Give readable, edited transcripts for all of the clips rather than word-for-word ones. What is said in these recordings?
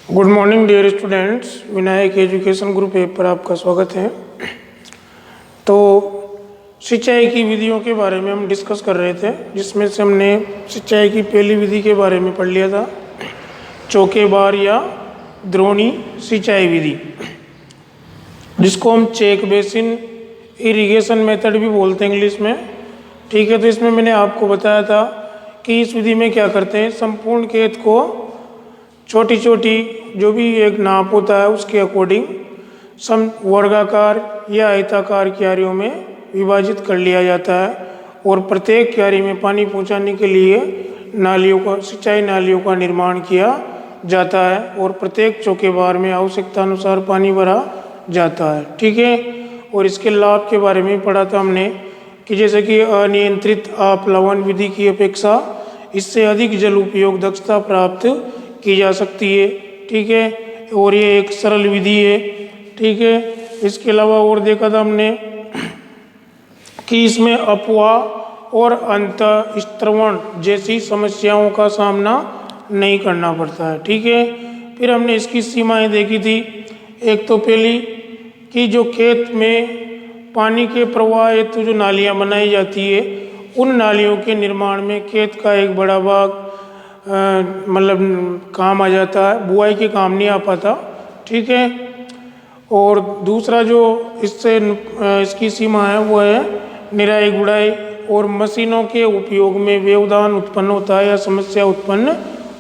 Good morning dear students, Vinayak education group app पर आपका स्वागत है। तो सिंचाई की विधियों के बारे में हम डिस्कस कर रहे थे, जिसमें से हमने सिंचाई की पहली विधि के बारे में पढ़ लिया था, चौकेबार या द्रोणी सिंचाई विधि, जिसको हम चेक बेसिन इरिगेशन मेथड भी बोलते हैं इंग्लिश में। ठीक है, तो इसमें मैंने आपको बताया था कि इस विधि में क्या करते हैं, संपूर्ण खेत को छोटी छोटी जो भी एक नाप होता है उसके अकॉर्डिंग वर्गाकार या आयताकार क्यारियों में विभाजित कर लिया जाता है और प्रत्येक क्यारी में पानी पहुंचाने के लिए सिंचाई नालियों का निर्माण किया जाता है और प्रत्येक चौकेबार में आवश्यकता अनुसार पानी भरा जाता है। ठीक है, और इसके लाभ के बारे में पढ़ा था हमने कि जैसे कि अनियंत्रित आप्लावन विधि की अपेक्षा इससे अधिक जल उपयोग दक्षता प्राप्त की जा सकती है। ठीक है, और ये एक सरल विधि है। ठीक है, इसके अलावा और देखा था हमने कि इसमें अपवाह और अंतःस्त्रवण जैसी समस्याओं का सामना नहीं करना पड़ता है। ठीक है, फिर हमने इसकी सीमाएं देखी थी। एक तो पहली कि जो खेत में पानी के प्रवाह हेतु जो नालियाँ बनाई जाती है, उन नालियों के निर्माण में खेत का एक बड़ा भाग मतलब काम आ जाता है, बुआई के काम नहीं आ पाता। ठीक है, और दूसरा जो इसकी सीमा है वो है निराई गुड़ाई और मशीनों के उपयोग में व्यवधान उत्पन्न होता है या समस्या उत्पन्न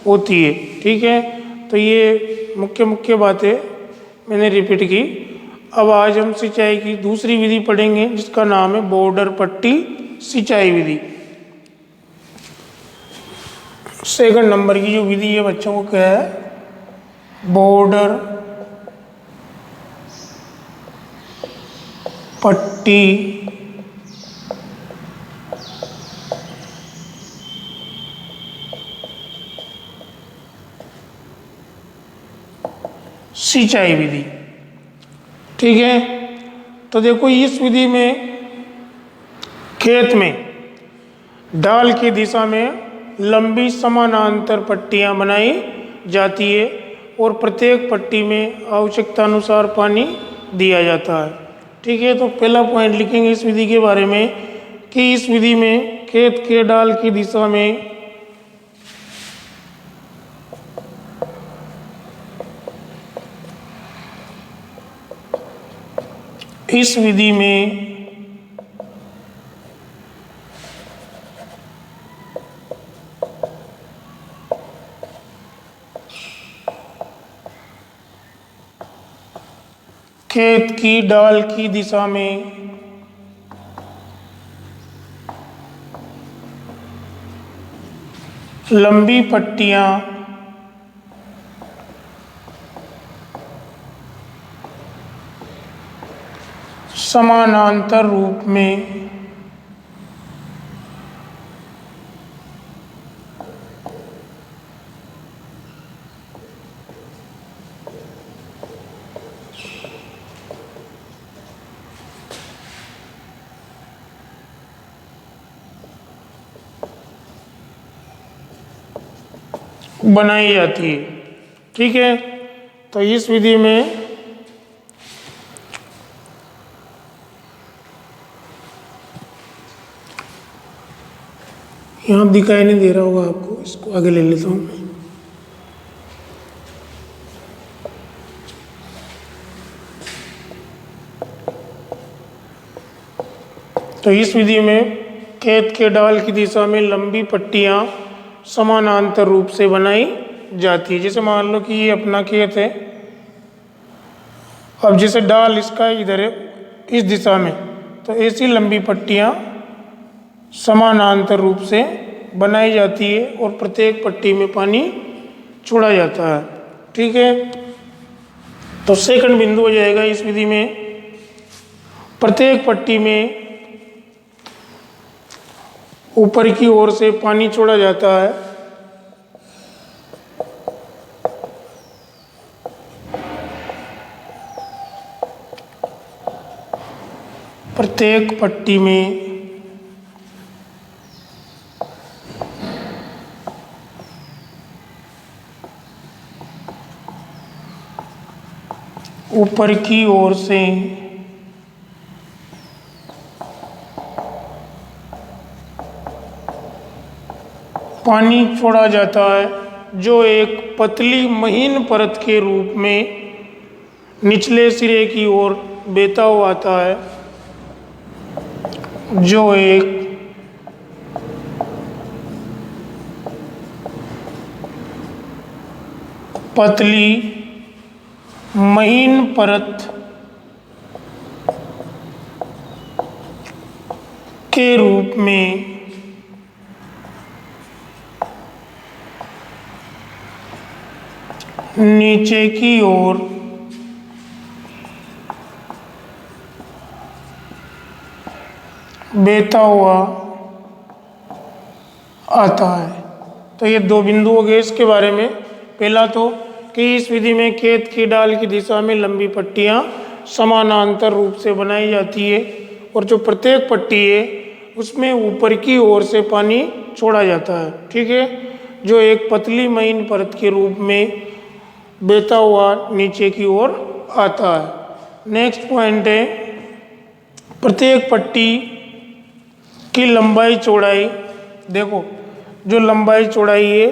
होती है। ठीक है, तो ये मुख्य बातें मैंने रिपीट की। अब आज हम सिंचाई की दूसरी विधि पढ़ेंगे, जिसका नाम है बॉर्डर पट्टी सिंचाई विधि। सेकंड नंबर की जो विधि है बच्चों को क्या है, बॉर्डर पट्टी सिंचाई विधि। ठीक है, तो देखो इस विधि में खेत में डाल की दिशा में लंबी समानांतर पट्टियां बनाई जाती है और प्रत्येक पट्टी में आवश्यकता अनुसार पानी दिया जाता है। ठीक है, तो पहला पॉइंट लिखेंगे इस विधि के बारे में कि इस विधि में खेत के डाल की दिशा में इस विधि में खेत की डाल की दिशा में लंबी पट्टियां समानांतर रूप में बनाई जाती है। ठीक है, तो इस विधि में यहाँ दिखाई नहीं दे रहा होगा आपको, इसको आगे ले लेता हूँ मैं। तो इस विधि में खेत के डाल की दिशा में लंबी पट्टियां समानांतर रूप से बनाई जाती है। जैसे मान लो कि ये अपना खेत है, अब जैसे डाल इसका इधर है इस दिशा में, तो ऐसी लंबी पट्टियां समानांतर रूप से बनाई जाती है और प्रत्येक पट्टी में पानी छोड़ा जाता है। ठीक है, तो सेकंड बिंदु हो जाएगा इस विधि में प्रत्येक पट्टी में ऊपर की ओर से पानी छोड़ा जाता है। प्रत्येक पट्टी में ऊपर की ओर से पानी छोड़ा जाता है जो एक पतली महीन परत के रूप में निचले सिरे की ओर बहता हुआ आता है, जो एक पतली महीन परत के रूप में नीचे की ओर बहता हुआ आता है। तो ये दो बिंदु हो गए इसके बारे में। पहला तो कि इस विधि में खेत की डाल की दिशा में लंबी पट्टियां समानांतर रूप से बनाई जाती है और जो प्रत्येक पट्टी है उसमें ऊपर की ओर से पानी छोड़ा जाता है, ठीक है, जो एक पतली महीन परत के रूप में बहता हुआ नीचे की ओर आता है। नेक्स्ट पॉइंट है प्रत्येक पट्टी की लंबाई चौड़ाई। देखो जो लंबाई चौड़ाई है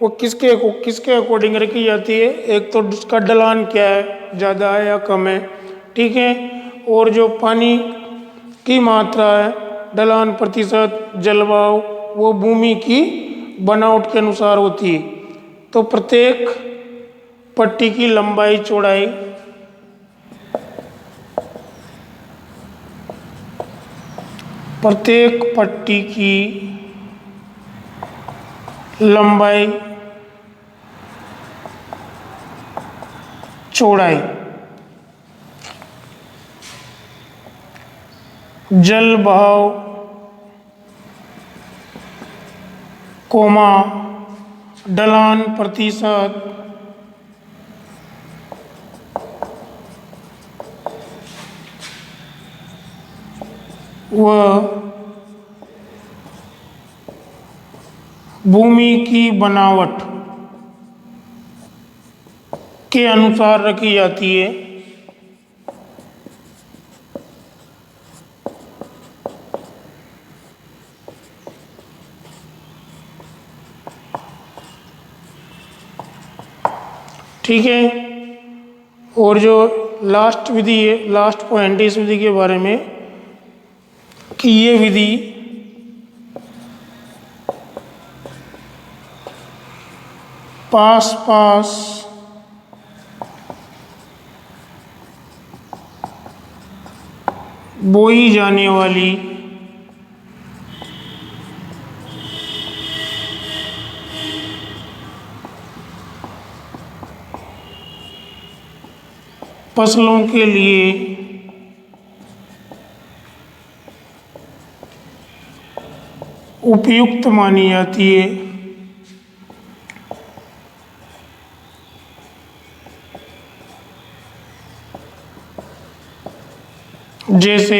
वो किसके अकॉर्डिंग रखी जाती है। एक तो उसका ढलान क्या है, ज़्यादा है या कम है, ठीक है, और जो पानी की मात्रा है, ढलान प्रतिशत, जलवायु, वो भूमि की बनावट के अनुसार होती है। तो प्रत्येक पट्टी की लंबाई चौड़ाई प्रत्येक पट्टी की लंबाई चौड़ाई जल बहाव कोमा ढलान प्रतिशत व भूमि की बनावट के अनुसार रखी जाती है। ठीक है, और जो लास्ट विधि है, लास्ट पॉइंट है इस विधि के बारे में कि ये विधि पास पास बोई जाने वाली फसलों के लिए उपयुक्त मानी जाती है। जैसे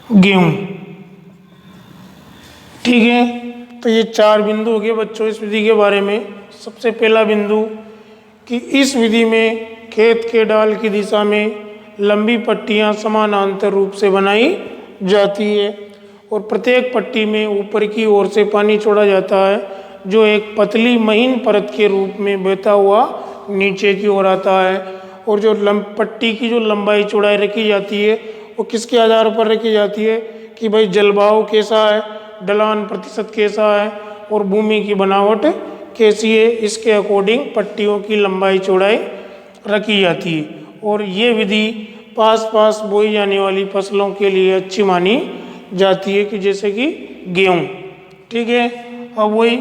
गेहूं, ठीक है। तो ये चार बिंदु हो गए बच्चों इस विधि के बारे में। सबसे पहला बिंदु कि इस विधि में खेत के डाल की दिशा में लंबी पट्टियां समानांतर रूप से बनाई जाती है और प्रत्येक पट्टी में ऊपर की ओर से पानी छोड़ा जाता है जो एक पतली महीन परत के रूप में बहता हुआ नीचे की ओर आता है। और जो पट्टी की जो लंबाई चौड़ाई रखी जाती है वो किसके आधार पर रखी जाती है कि भाई जलवायु कैसा है, ढलान प्रतिशत कैसा है और भूमि की बनावट कैसी है, इसके अकॉर्डिंग पट्टियों की लंबाई चौड़ाई रखी जाती है। और ये विधि पास पास बोई जाने वाली फसलों के लिए अच्छी मानी जाती है कि जैसे कि गेहूँ, ठीक है। अब वही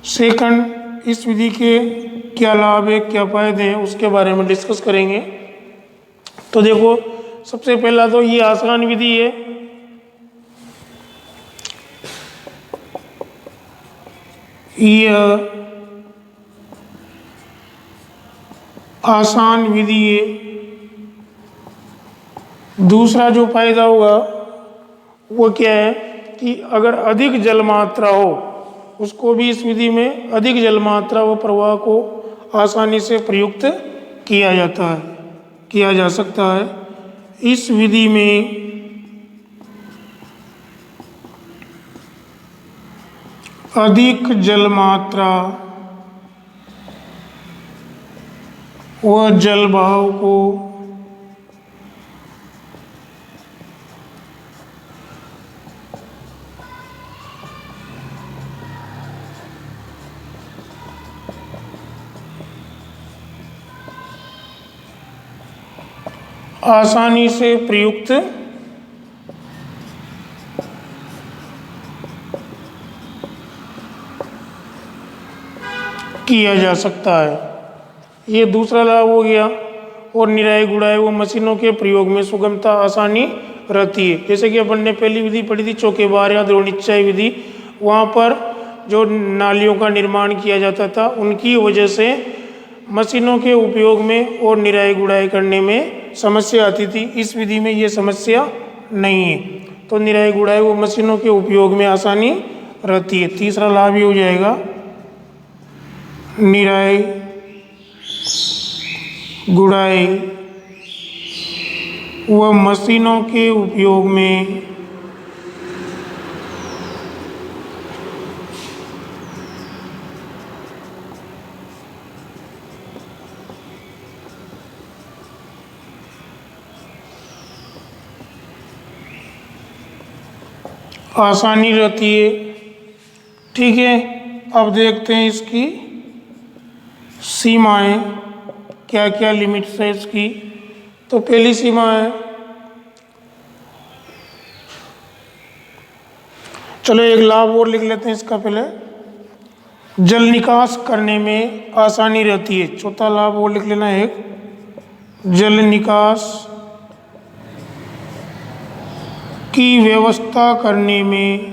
सेकंड, इस विधि के क्या लाभ है, क्या फायदे हैं, उसके बारे में डिस्कस करेंगे। तो देखो सबसे पहला तो ये आसान विधि है। यह आसान विधि है। दूसरा जो फायदा होगा वो क्या है कि अगर अधिक जल मात्रा हो उसको भी इस विधि में अधिक जल मात्रा व प्रवाह को आसानी से प्रयुक्त किया जा सकता है। इस विधि में अधिक जल मात्रा व जल बहाव को आसानी से प्रयुक्त किया जा सकता है। ये दूसरा लाभ हो गया। और निराई गुड़ाई व मशीनों के प्रयोग में सुगमता आसानी रहती है। जैसे कि अपन ने पहली विधि पढ़ी थी चौकेबार या द्रोणिच्चाई विधि, वहाँ पर जो नालियों का निर्माण किया जाता था उनकी वजह से मशीनों के उपयोग में और निराई गुड़ाई करने में समस्या आती थी। इस विधि में ये समस्या नहीं है, तो निराई गुड़ाई व मशीनों के उपयोग में आसानी रहती है। तीसरा लाभ ये हो जाएगा, निराई गुड़ाई व मशीनों के उपयोग में आसानी रहती है। ठीक है, अब देखते हैं इसकी सीमाएं, क्या क्या लिमिट्स है इसकी। तो पहली सीमा है, चलो एक लाभ और लिख लेते हैं इसका पहले, जल निकास करने में आसानी रहती है। चौथा लाभ और लिख लेना एक, जल निकास की व्यवस्था करने में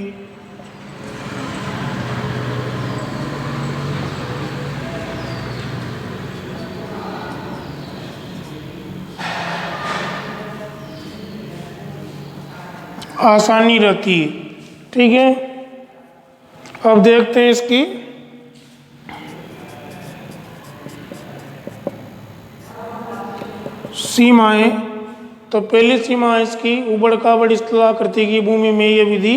आसानी रहती है। ठीक है, अब देखते हैं इसकी सीमाएं। तो पहली सीमा है इसकी, उबड़ खाबड़ स्थलाकृति की भूमि में यह विधि,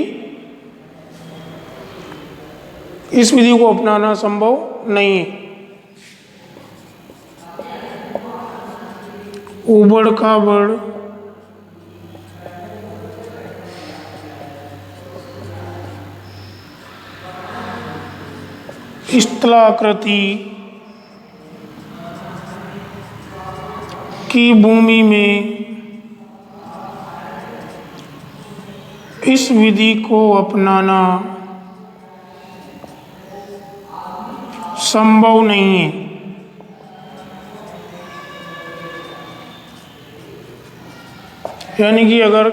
इस विधि को अपनाना संभव नहीं है। उबड़ खाबड़ स्थलाकृति की भूमि में इस विधि को अपनाना संभव नहीं है। यानी कि अगर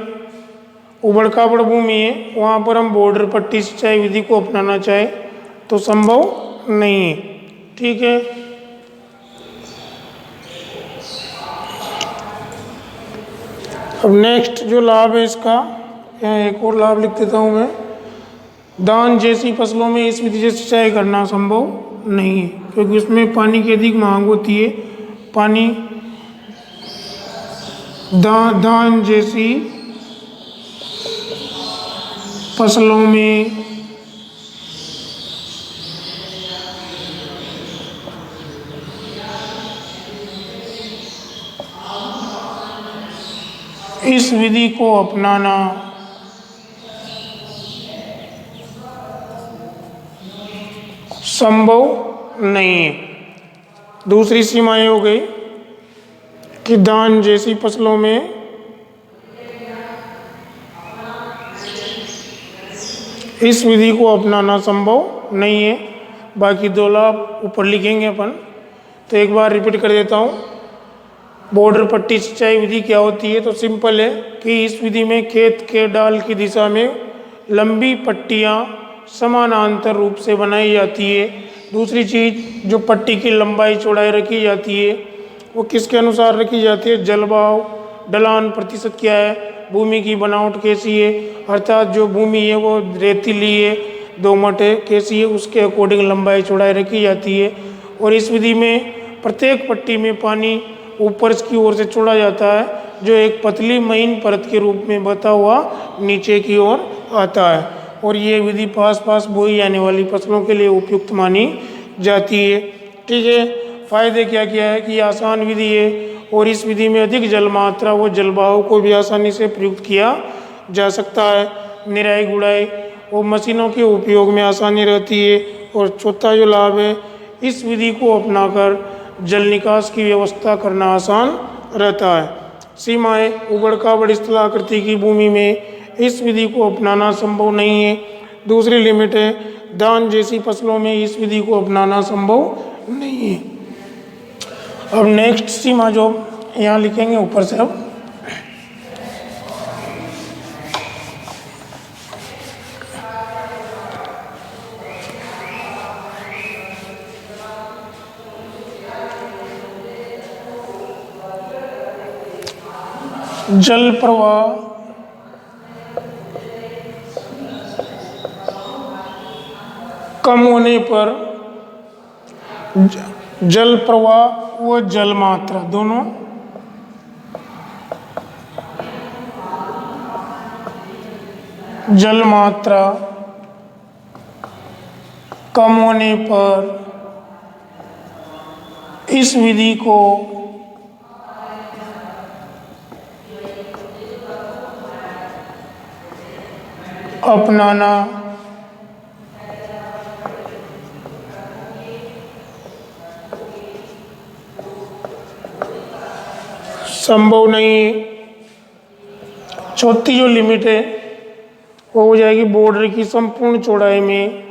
उबड़ खाबड़ भूमि है, वहाँ पर हम बॉर्डर पट्टी सिंचाई विधि को अपनाना चाहे तो संभव नहीं है। ठीक है, अब नेक्स्ट जो लाभ है इसका, यहाँ एक और लाभ लिख देता हूँ मैं, धान जैसी फसलों में इस विधि से सिंचाई करना संभव नहीं है, क्योंकि उसमें पानी की अधिक मांग होती है। पानी धान जैसी फसलों में इस विधि को अपनाना संभव नहीं है। दूसरी सीमा ये हो गई कि धान जैसी फसलों में इस विधि को अपनाना संभव नहीं है। बाकी दो लाभ ऊपर लिखेंगे अपन, तो एक बार रिपीट कर देता हूँ। बॉर्डर पट्टी सिंचाई विधि क्या होती है, तो सिंपल है कि इस विधि में खेत के डाल की दिशा में लंबी पट्टियाँ समानांतर रूप से बनाई जाती है। दूसरी चीज़, जो पट्टी की लंबाई चौड़ाई रखी जाती है वो किसके अनुसार रखी जाती है, जलवायु, ढलान प्रतिशत क्या है, भूमि की बनावट कैसी है, अर्थात जो भूमि है वो रेतीली है, दोमट है कैसी है उसके अकॉर्डिंग लंबाई चौड़ाई रखी जाती है। और इस विधि में प्रत्येक पट्टी में पानी ऊपर की ओर से छोड़ा जाता है जो एक पतली महीन परत के रूप में बता हुआ नीचे की ओर आता है। और ये विधि पास पास बोई जाने वाली फसलों के लिए उपयुक्त मानी जाती है। ठीक है, फायदे क्या क्या है कि आसान विधि है और इस विधि में अधिक जल मात्रा व जलवायु को भी आसानी से प्रयुक्त किया जा सकता है। निराई गुड़ाई और मशीनों के उपयोग में आसानी रहती है। और चौथा जो लाभ है, इस विधि को अपनाकर जल निकास की व्यवस्था करना आसान रहता है। सीमाएं, उबड़ खाबड़ स्थलाकृति की भूमि में इस विधि को अपनाना संभव नहीं है। दूसरी लिमिट है, धान जैसी फसलों में इस विधि को अपनाना संभव नहीं है। अब नेक्स्ट सीमा जो यहाँ लिखेंगे ऊपर से, अब जल प्रवाह कम होने पर जल प्रवाह व जल मात्रा दोनों जल मात्रा कम होने पर इस विधि को अपनाना संभव नहीं है। चौथी जो लिमिट है वो हो जाएगी बॉर्डर की संपूर्ण चौड़ाई में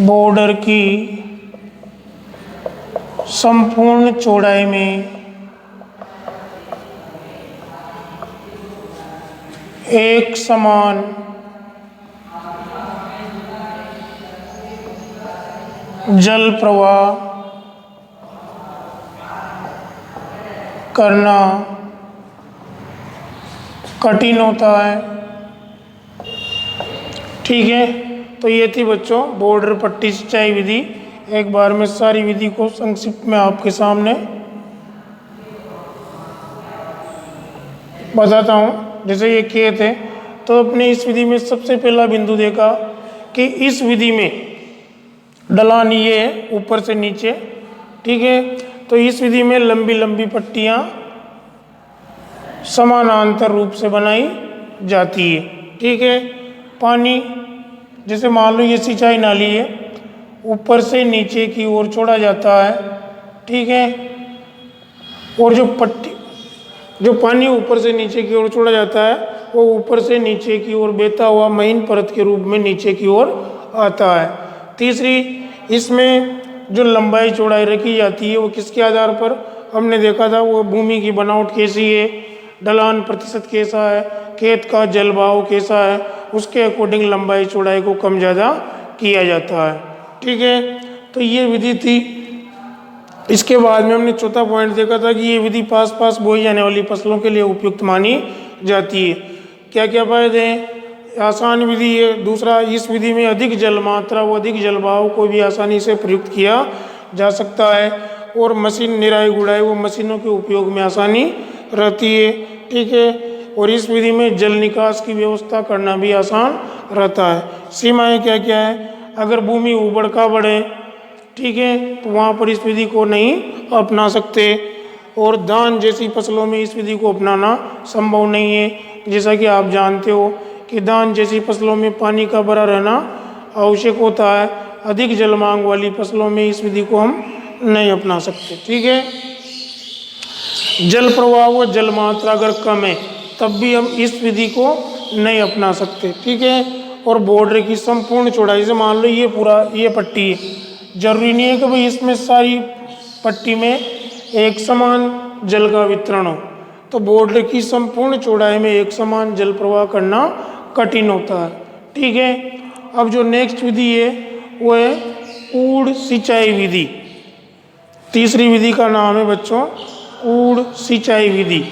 बॉर्डर की संपूर्ण चौड़ाई में एक समान जल प्रवाह करना कठिन होता है। ठीक है, तो ये थी बच्चों बॉर्डर पट्टी सिंचाई विधि। एक बार मैं सारी विधि को संक्षिप्त में आपके सामने बताता हूँ। जैसे ये खेत है तो अपने इस विधि में सबसे पहला बिंदु देखा कि इस विधि में ढलान ये है ऊपर से नीचे। ठीक है, तो इस विधि में लंबी लंबी पट्टियाँ समानांतर रूप से बनाई जाती है। ठीक है, पानी जैसे मान लो ये सिंचाई नाली है, ऊपर से नीचे की ओर छोड़ा जाता है। ठीक है, और जो पानी ऊपर से नीचे की ओर छोड़ा जाता है वो ऊपर से नीचे की ओर बहता हुआ महीन परत के रूप में नीचे की ओर आता है। तीसरी, इसमें जो लंबाई चौड़ाई रखी जाती है वो किसके आधार पर हमने देखा था, वो भूमि की बनावट कैसी है, ढलान प्रतिशत कैसा है, खेत का जलवायु कैसा है, उसके अकॉर्डिंग लंबाई चौड़ाई को कम ज़्यादा किया जाता है। ठीक है, तो ये विधि थी। इसके बाद में हमने चौथा पॉइंट देखा था कि ये विधि पास पास बोई जाने वाली फसलों के लिए उपयुक्त मानी जाती है। क्या क्या फायदे हैं? आसान विधि है। दूसरा, इस विधि में अधिक जल मात्रा व अधिक जलवायु को भी आसानी से प्रयुक्त किया जा सकता है। और मशीन निराई गुड़ाई व मशीनों के उपयोग में आसानी रहती है। ठीक है, और इस विधि में जल निकास की व्यवस्था करना भी आसान रहता है। सीमाएं क्या क्या है? अगर भूमि उबड़ खाबड़ है, ठीक है, तो वहाँ पर इस विधि को नहीं अपना सकते। और धान जैसी फसलों में इस विधि को अपनाना संभव नहीं है। जैसा कि आप जानते हो कि धान जैसी फसलों में पानी का भरा रहना आवश्यक होता है। अधिक जल मांग वाली फसलों में इस विधि को हम नहीं अपना सकते। ठीक है, जल प्रवाह व जल मात्रा अगर कम है तब भी हम इस विधि को नहीं अपना सकते। ठीक है, और बॉर्डर की संपूर्ण चौड़ाई से मान लो ये पट्टी है, जरूरी नहीं है कि भाई इसमें सारी पट्टी में एक समान जल का वितरण हो, तो बॉर्डर की संपूर्ण चौड़ाई में एक समान जल प्रवाह करना कठिन होता है। ठीक है, अब जो नेक्स्ट विधि है वो है ऊढ़ सिंचाई विधि। तीसरी विधि का नाम है बच्चों ऊढ़ सिंचाई विधि।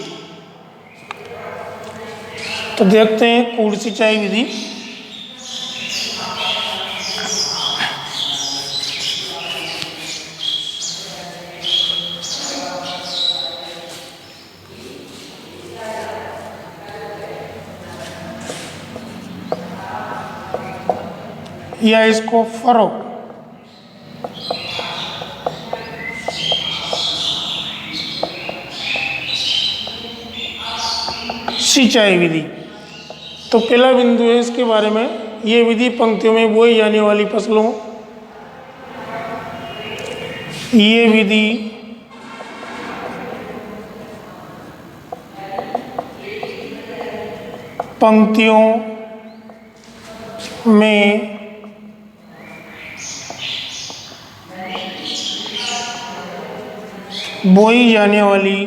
तो देखते हैं कूड़ सिंचाई विधि। या इसको फरो सिंचाई विधि। तो पहला बिंदु है इसके बारे में, ये विधि पंक्तियों में बोई जाने वाली फसलों, ये विधि पंक्तियों में बोई जाने वाली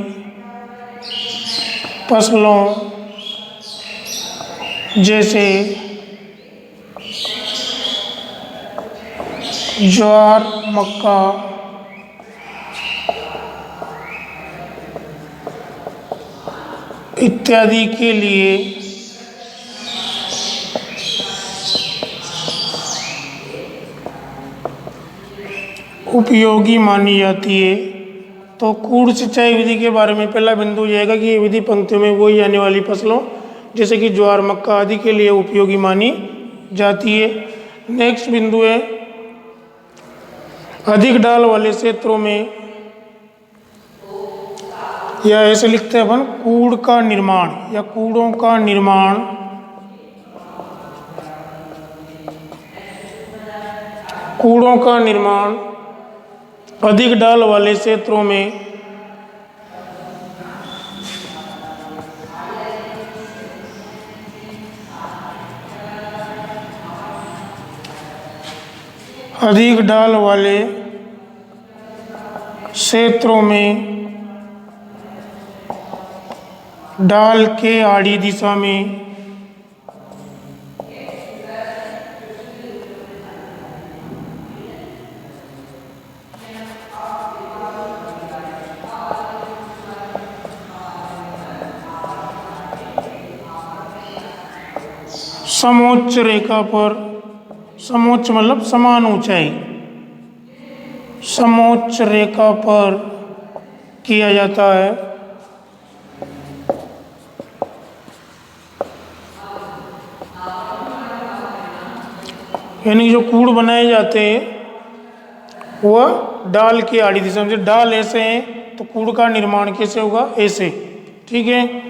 फसलों जैसे ज्वार, मक्का, इत्यादि के लिए उपयोगी मानी जाती है। तो कूड़ सिंचाई विधि के बारे में पहला बिंदु यह है कि ये विधि पंक्तियों में बोई जाने वाली फसलों जैसे कि ज्वार, मक्का आदि के लिए उपयोगी मानी जाती है। नेक्स्ट बिंदु है अधिक डाल वाले क्षेत्रों में, या ऐसे लिखते हैं अपन, कूड़ का निर्माण या कूड़ों का निर्माण कूड़ों का निर्माण अधिक डाल वाले क्षेत्रों में अधिक डाल वाले क्षेत्रों में डाल के आड़ी दिशा में समोच्च रेखा पर, समोच्च मतलब समान ऊंचाई, समोच्च रेखा पर किया जाता है। यानी जो कूड़ बनाए जाते हैं वह डाल की आड़ी दिशा में, डाल ऐसे हैं तो कूड़ का निर्माण कैसे होगा, ऐसे, ठीक है।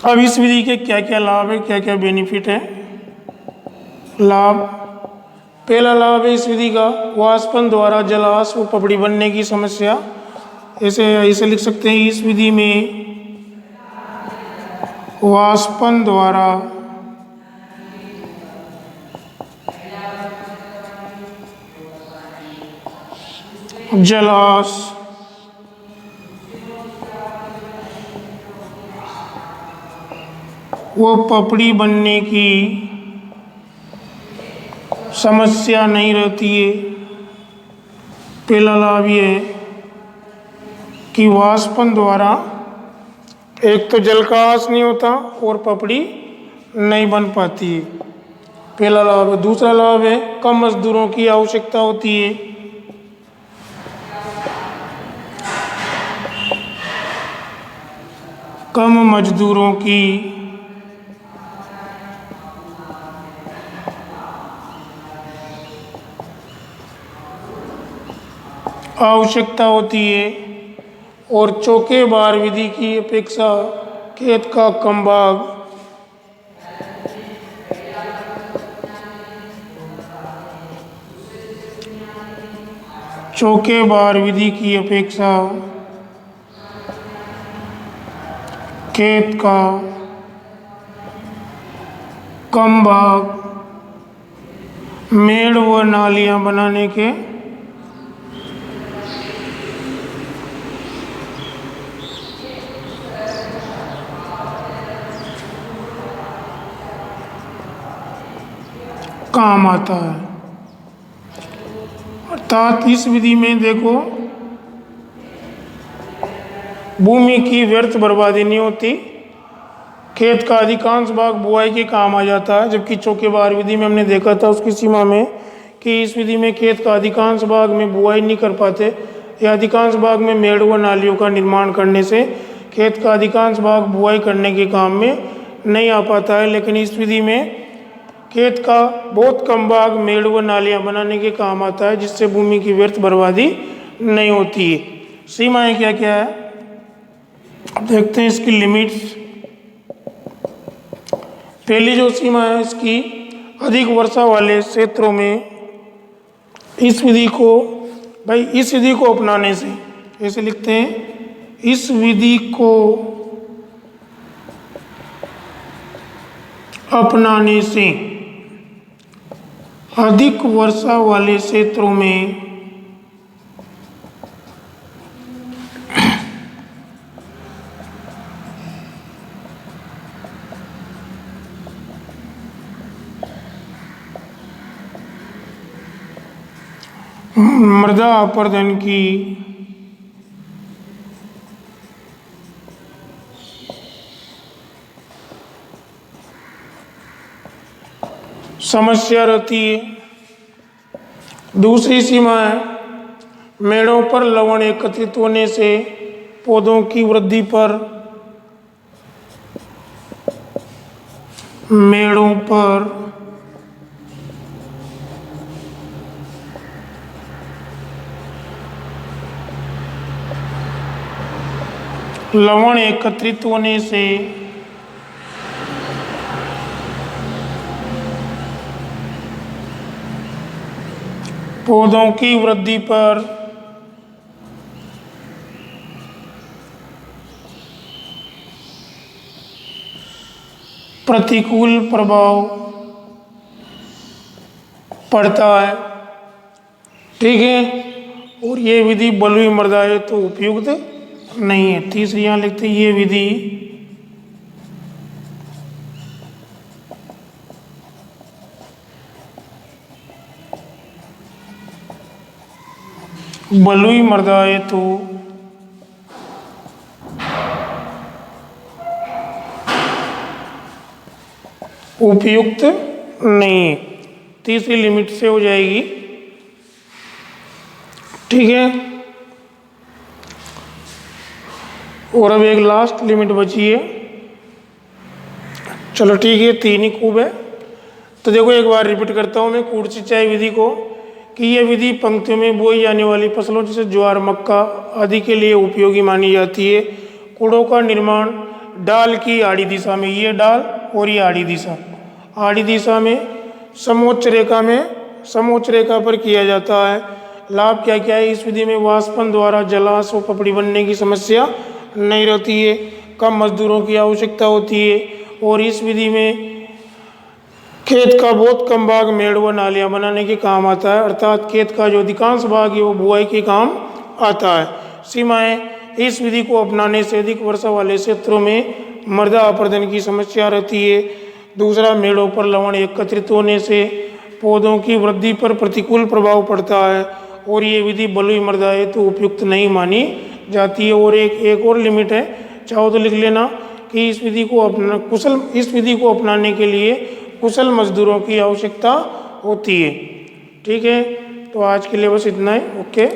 अब इस विधि के क्या क्या लाभ है, क्या क्या बेनिफिट है। लाभ, पहला लाभ है इस विधि का वाष्पन द्वारा जलाश व पपड़ी बनने की समस्या। ऐसे लिख सकते हैं, इस विधि में वाष्पन द्वारा जलाश वो पपड़ी बनने की समस्या नहीं रहती है। पहला लाभ ये है कि वाष्पन द्वारा एक तो जल का ह्रास नहीं होता और पपड़ी नहीं बन पाती है, पहला लाभ है। दूसरा लाभ है कम मजदूरों की आवश्यकता होती है। कम मजदूरों की आवश्यकता होती है और चौकेबार विधि की अपेक्षा खेत का कम भाग चौकेबार विधि की अपेक्षा खेत का कम भाग मेड़ व नालियां बनाने के काम आता है। अर्थात इस विधि में देखो भूमि की व्यर्थ बर्बादी नहीं होती, खेत का अधिकांश भाग बुआई के काम आ जाता है। जबकि चौकेबार विधि में हमने देखा था उसकी सीमा में कि इस विधि में खेत का अधिकांश भाग में बुआई नहीं कर पाते, या अधिकांश भाग में मेड़ व नालियों का निर्माण करने से खेत का अधिकांश भाग बुआई करने के काम में नहीं आ पाता है। लेकिन इस विधि में खेत का बहुत कम भाग मेड़ व नालियाँ बनाने के काम आता है, जिससे भूमि की व्यर्थ बर्बादी नहीं होती है। सीमाएं क्या क्या है, अब देखते हैं इसकी लिमिट्स। पहली जो सीमा है इसकी, अधिक वर्षा वाले क्षेत्रों में इस विधि को अपनाने से, ऐसे लिखते हैं, इस विधि को अपनाने से अधिक वर्षा वाले क्षेत्रों में मृदा अपरदन की समस्या रहती है। दूसरी सीमा है, मेड़ों पर लवण एकत्रित होने से पौधों की वृद्धि पर लवण एकत्रित होने से पौधों की वृद्धि पर प्रतिकूल प्रभाव पड़ता है। ठीक है, और ये विधि बलुई मृदा है तो उपयुक्त नहीं है। तीसरी यहाँ लिखते हैं, ये विधि बलुई मृदा है तो उपयुक्त नहीं है। तीसरी लिमिट से हो जाएगी। ठीक है, और अब एक लास्ट लिमिट बची है। चलो ठीक है, 3 ही खूब है। तो देखो एक बार रिपीट करता हूँ मैं कूट सिंचाई विधि को, कि यह विधि पंक्तियों में बोई जाने वाली फसलों जैसे ज्वार, मक्का आदि के लिए उपयोगी मानी जाती है। कूड़ों का निर्माण डाल की आड़ी दिशा में, ये डाल और ये आड़ी दिशा में समोच्च रेखा पर किया जाता है। लाभ क्या क्या है, इस विधि में वाष्पन द्वारा जलाशय व पपड़ी बनने की समस्या नहीं रहती है, कम मजदूरों की आवश्यकता होती है, और इस विधि में खेत का बहुत कम भाग मेड़ व नालियाँ बनाने के काम आता है, अर्थात खेत का जो अधिकांश भाग है वो बुआई के काम आता है। सीमाएं, इस विधि को अपनाने से अधिक वर्षा वाले क्षेत्रों में मृदा अपरदन की समस्या रहती है। दूसरा, मेड़ों पर लवण एकत्रित होने से पौधों की वृद्धि पर प्रतिकूल प्रभाव पड़ता है, और ये विधि बलुई मृदा है तो उपयुक्त नहीं मानी जाती है। और एक और लिमिट है, चाहो तो लिख लेना, कि इस विधि को अपनाने के लिए कुशल मजदूरों की आवश्यकता होती है। ठीक है, तो आज के लिए बस इतना ही। ओके।